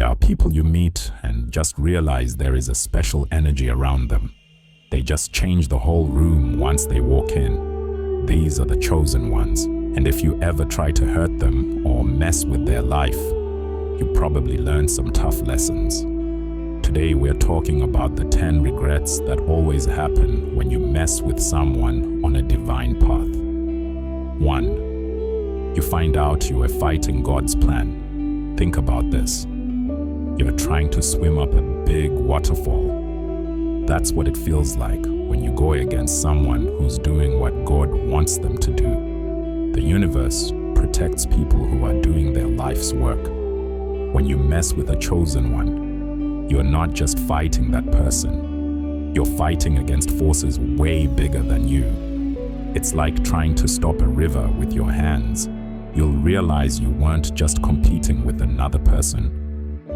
There are people you meet and just realize there is a special energy around them. They just change the whole room once they walk in. These are the chosen ones, and if you ever try to hurt them or mess with their life, you probably learn some tough lessons. Today we're talking about the 10 regrets that always happen when you mess with someone on a divine path. 1. You find out you were fighting God's plan. Think about this. You're trying to swim up a big waterfall. That's what it feels like when you go against someone who's doing what God wants them to do. The universe protects people who are doing their life's work. When you mess with a chosen one, you're not just fighting that person. You're fighting against forces way bigger than you. It's like trying to stop a river with your hands. You'll realize you weren't just competing with another person.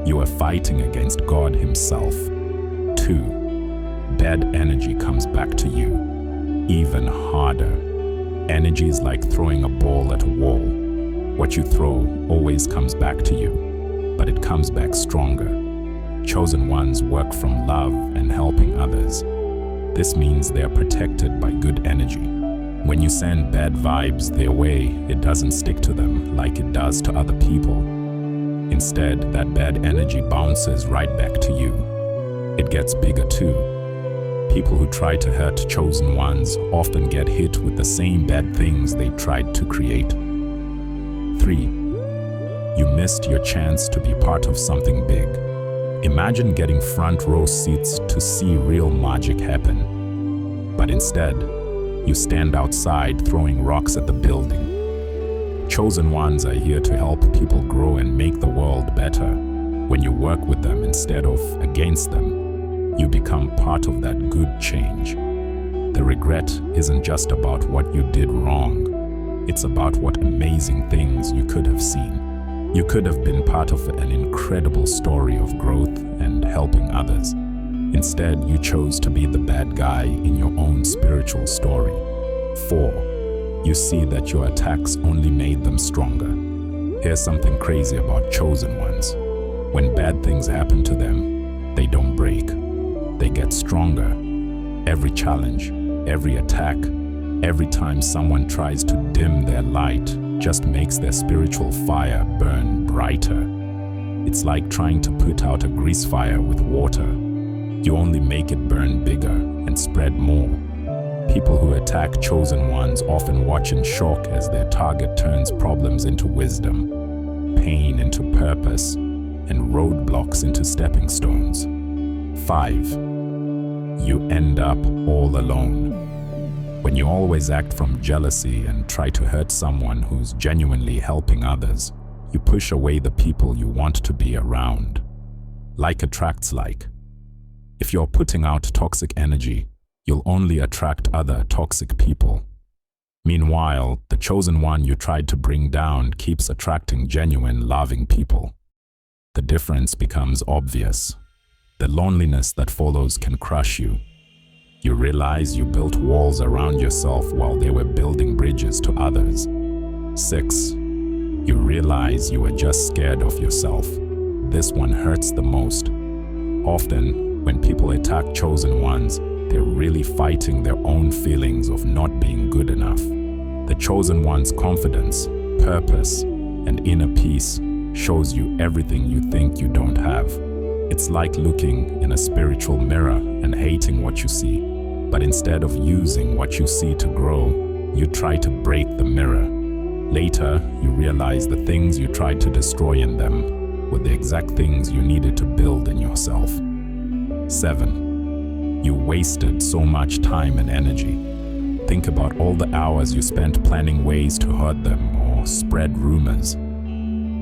You are fighting against God Himself. 2. Bad energy comes back to you, even harder. Energy is like throwing a ball at a wall. What you throw always comes back to you, but it comes back stronger. Chosen ones work from love and helping others. This means they are protected by good energy. When you send bad vibes their way, it doesn't stick to them like it does to other people. Instead, that bad energy bounces right back to you. It gets bigger too. People who try to hurt chosen ones often get hit with the same bad things they tried to create. 3. You missed your chance to be part of something big. Imagine getting front row seats to see real magic happen. But instead, you stand outside throwing rocks at the building. Chosen ones are here to help people grow and make the world better. When you work with them instead of against them, you become part of that good change. The regret isn't just about what you did wrong. It's about what amazing things you could have seen. You could have been part of an incredible story of growth and helping others. Instead, you chose to be the bad guy in your own spiritual story. 4. You see that your attacks only made them stronger. Here's something crazy about chosen ones. When bad things happen to them, they don't break. They get stronger. Every challenge, every attack, every time someone tries to dim their light just makes their spiritual fire burn brighter. It's like trying to put out a grease fire with water. You only make it burn bigger and spread more. People who attack chosen ones often watch in shock as their target turns problems into wisdom, pain into purpose, and roadblocks into stepping stones. 5. You end up all alone. When you always act from jealousy and try to hurt someone who's genuinely helping others, you push away the people you want to be around. Like attracts like. If you're putting out toxic energy, you'll only attract other toxic people. Meanwhile, the chosen one you tried to bring down keeps attracting genuine, loving people. The difference becomes obvious. The loneliness that follows can crush you. You realize you built walls around yourself while they were building bridges to others. 6. You realize you were just scared of yourself. This one hurts the most. Often, when people attack chosen ones, they're really fighting their own feelings of not being good enough. The chosen one's confidence, purpose, and inner peace shows you everything you think you don't have. It's like looking in a spiritual mirror and hating what you see. But instead of using what you see to grow, you try to break the mirror. Later, you realize the things you tried to destroy in them were the exact things you needed to build in yourself. 7. You wasted so much time and energy. Think about all the hours you spent planning ways to hurt them or spread rumors.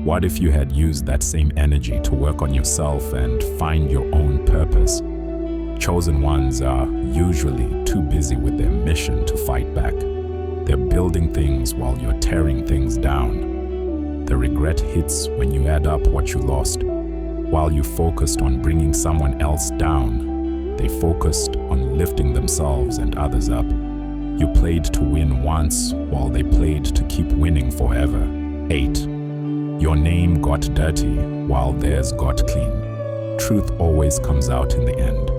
What if you had used that same energy to work on yourself and find your own purpose? Chosen ones are usually too busy with their mission to fight back. They're building things while you're tearing things down. The regret hits when you add up what you lost. While you focused on bringing someone else down, they focused on lifting themselves and others up. You played to win once while they played to keep winning forever. 8. Your name got dirty while theirs got clean. Truth always comes out in the end.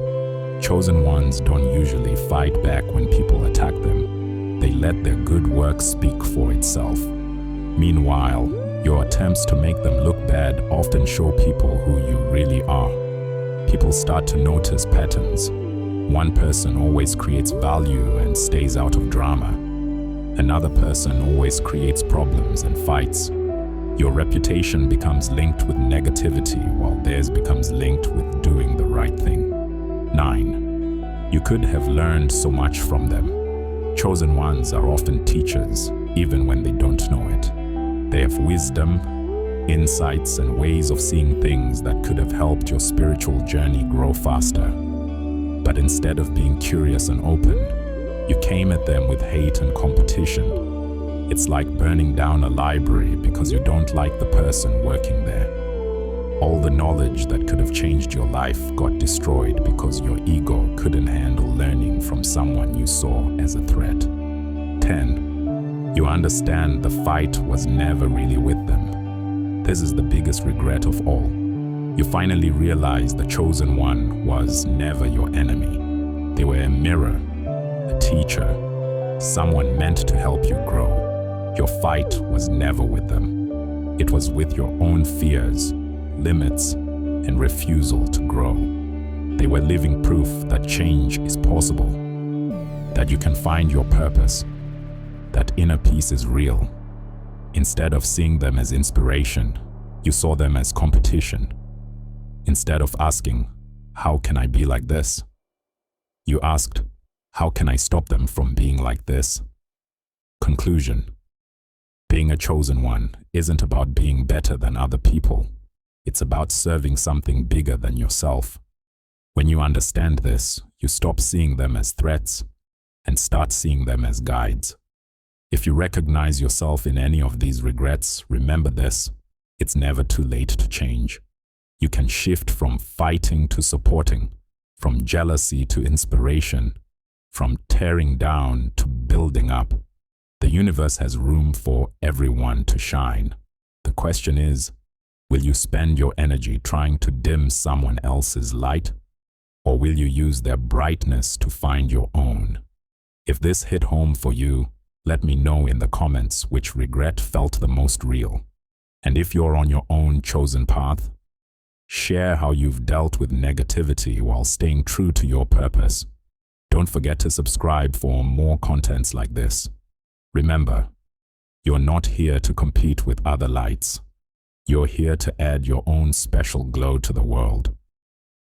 Chosen ones don't usually fight back when people attack them. They let their good work speak for itself. Meanwhile, your attempts to make them look bad often show people who you really are. People start to notice patterns. One person always creates value and stays out of drama. Another person always creates problems and fights. Your reputation becomes linked with negativity, while theirs becomes linked with doing the right thing. 9. You could have learned so much from them. Chosen ones are often teachers, even when they don't know it. They have wisdom, insights, and ways of seeing things that could have helped your spiritual journey grow faster. But instead of being curious and open, you came at them with hate and competition. It's like burning down a library because you don't like the person working there. All the knowledge that could have changed your life got destroyed because your ego couldn't handle learning from someone you saw as a threat. 10. You understand the fight was never really with them. This is the biggest regret of all. You finally realize the chosen one was never your enemy. They were a mirror, a teacher, someone meant to help you grow. Your fight was never with them. It was with your own fears, limits, and refusal to grow. They were living proof that change is possible, that you can find your purpose, that inner peace is real. Instead of seeing them as inspiration, you saw them as competition. Instead of asking, how can I be like this? You asked, how can I stop them from being like this? Conclusion. Being a chosen one isn't about being better than other people. It's about serving something bigger than yourself. When you understand this, you stop seeing them as threats and start seeing them as guides. If you recognize yourself in any of these regrets, remember this: it's never too late to change. You can shift from fighting to supporting, from jealousy to inspiration, from tearing down to building up. The universe has room for everyone to shine. The question is, will you spend your energy trying to dim someone else's light? Or will you use their brightness to find your own? If this hit home for you, let me know in the comments which regret felt the most real. And if you're on your own chosen path, share how you've dealt with negativity while staying true to your purpose. Don't forget to subscribe for more contents like this. Remember, you're not here to compete with other lights. You're here to add your own special glow to the world.